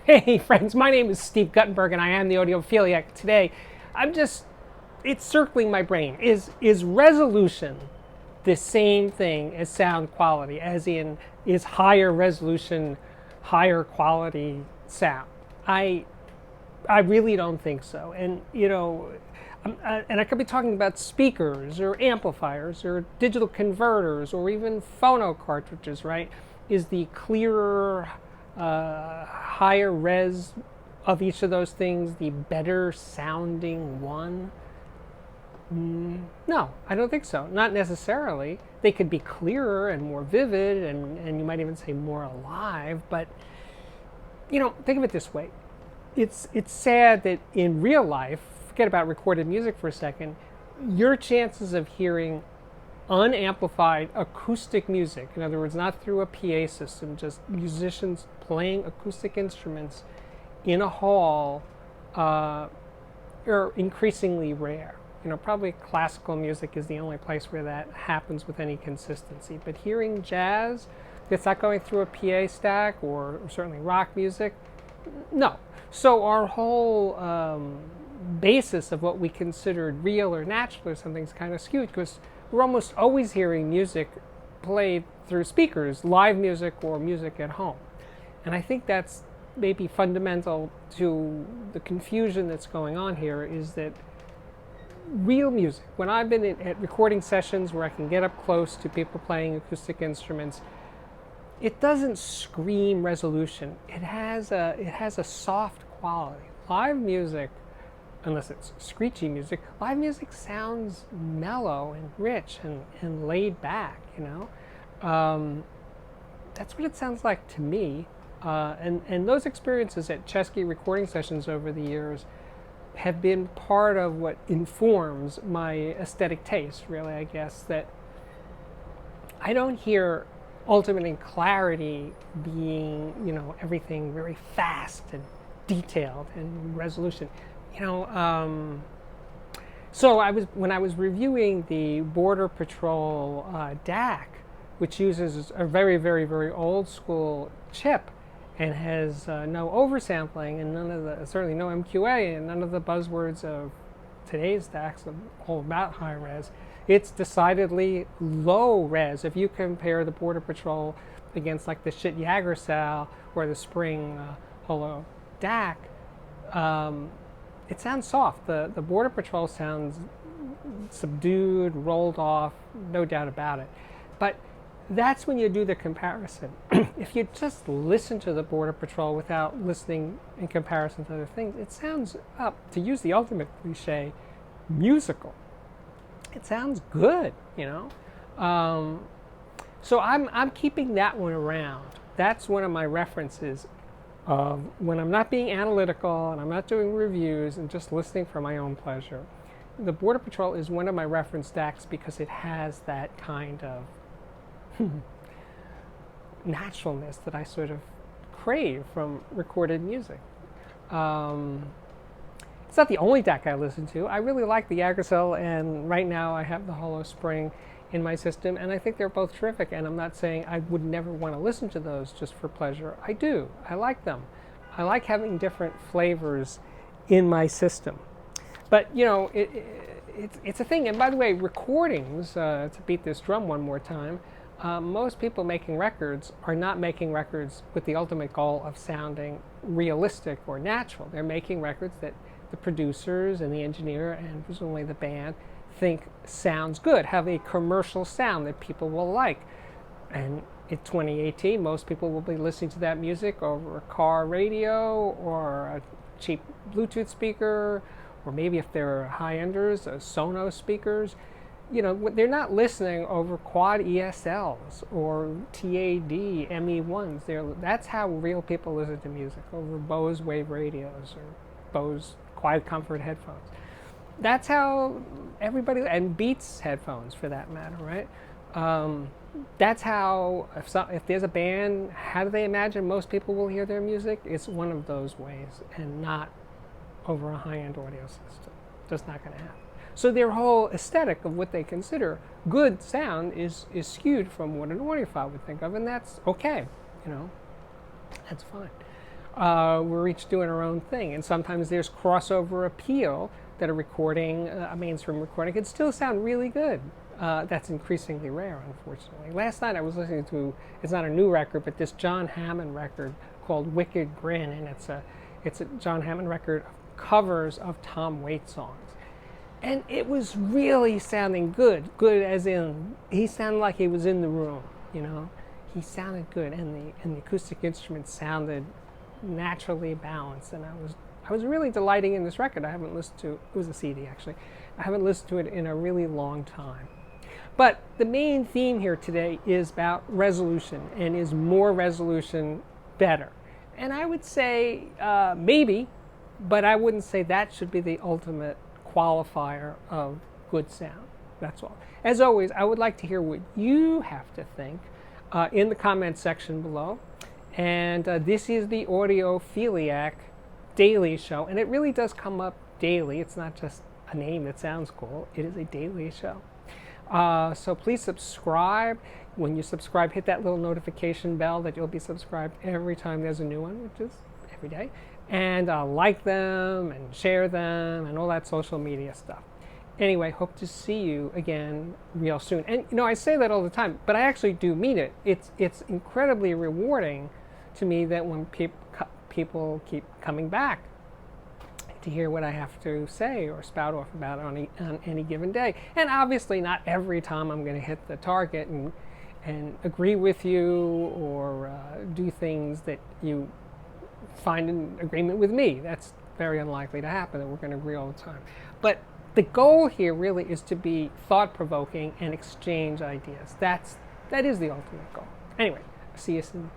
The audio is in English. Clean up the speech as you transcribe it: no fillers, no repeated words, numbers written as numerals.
Hey friends, my name is Steve Guttenberg and I am the Audiophiliac. Today, it's circling my brain. Is resolution the same thing as sound quality? As in, is higher resolution higher quality sound? I really don't think so. And and I could be talking about speakers or amplifiers or digital converters or even phono cartridges, right? Is the clearer, higher res of each of those things the better sounding one? No, I don't think so. Not necessarily. They could be clearer and more vivid, and you might even say more alive, but think of it this way. It's sad that in real life, forget about recorded music for a second, your chances of hearing unamplified acoustic music, in other words, not through a PA system, just musicians playing acoustic instruments in a hall, are increasingly rare. Probably classical music is the only place where that happens with any consistency. But hearing jazz that's not going through a PA stack, or certainly rock music, no. So our whole basis of what we considered real or natural or something is kind of skewed, because we're almost always hearing music played through speakers, live music or music at home. And I think that's maybe fundamental to the confusion that's going on here, is that real music, when I've been at recording sessions where I can get up close to people playing acoustic instruments, it doesn't scream resolution. It has a soft quality. Live music, unless it's screechy music, live music sounds mellow and rich and laid back, That's what it sounds like to me. And those experiences at Chesky recording sessions over the years have been part of what informs my aesthetic taste, really, I guess, that I don't hear ultimate in clarity being, everything very fast and detailed and resolution. So when I was reviewing the Border Patrol DAC, which uses a very, very, very old school chip and has no oversampling and certainly no MQA and none of the buzzwords of today's DACs all about high res. It's decidedly low res. If you compare the Border Patrol against like the Schiit Jagersal or the Spring Holo DAC, it sounds soft. The Border Patrol sounds subdued, rolled off, no doubt about it. But that's when you do the comparison. If you just listen to the Border Patrol without listening in comparison to other things, it sounds, to use the ultimate cliche, musical. It sounds good, So I'm keeping that one around. That's one of my references when I'm not being analytical and I'm not doing reviews and just listening for my own pleasure. The Border Patrol is one of my reference DACs because it has that kind of naturalness that I sort of crave from recorded music. It's not the only DAC I listen to. I really like the Jagersal, and right now I have the Holo Spring in my system, and I think they're both terrific, and I'm not saying I would never want to listen to those just for pleasure. I do. I like them. I like having different flavors in my system. But, it's a thing. And by the way, recordings, to beat this drum one more time, most people making records are not making records with the ultimate goal of sounding realistic or natural. They're making records that the producers and the engineer and presumably the band think sounds good, have a commercial sound that people will like. And in 2018, most people will be listening to that music over a car radio or a cheap Bluetooth speaker, or maybe if they're high-enders, Sonos speakers. They're not listening over quad ESLs or TAD ME1s. That's how real people listen to music, over Bose Wave radios or Bose Quiet Comfort headphones. That's how everybody, and Beats headphones for that matter, right? That's how, if there's a band, how do they imagine most people will hear their music? It's one of those ways, and not over a high-end audio system. Just not going to happen. So their whole aesthetic of what they consider good sound is skewed from what an audiophile would think of, and that's okay, That's fine. we're each doing our own thing. And sometimes there's crossover appeal that a recording, a mainstream recording, can still sound really good. That's increasingly rare, unfortunately. Last night I was listening to, it's not a new record, but this John Hammond record called Wicked Grin, and it's a John Hammond record of covers of Tom Waits songs. And it was really sounding good. Good as in, he sounded like he was in the room, you know. He sounded good, and the acoustic instruments sounded naturally balanced, and I was really delighting in this record. I haven't listened to, it was a CD actually. I haven't listened to it in a really long time. But the main theme here today is about resolution, and is more resolution better? And I would say maybe, but I wouldn't say that should be the ultimate qualifier of good sound. That's all. As always, I would like to hear what you have to think in the comment section below. And this is the Audiophiliac Daily Show, and it really does come up daily. It's not just a name that sounds cool. It is a daily show. So please subscribe. When you subscribe, hit that little notification bell that you'll be subscribed every time there's a new one, which is every day. And like them and share them and all that social media stuff. Anyway, hope to see you again real soon. And you know, I say that all the time, but I actually do mean it. It's incredibly rewarding to me that when people keep coming back to hear what I have to say or spout off about on any given day. And obviously not every time I'm going to hit the target and agree with you or do things that you find in agreement with me. That's very unlikely to happen, that we're going to agree all the time. But the goal here really is to be thought-provoking and exchange ideas. That is the ultimate goal. Anyway, see you soon.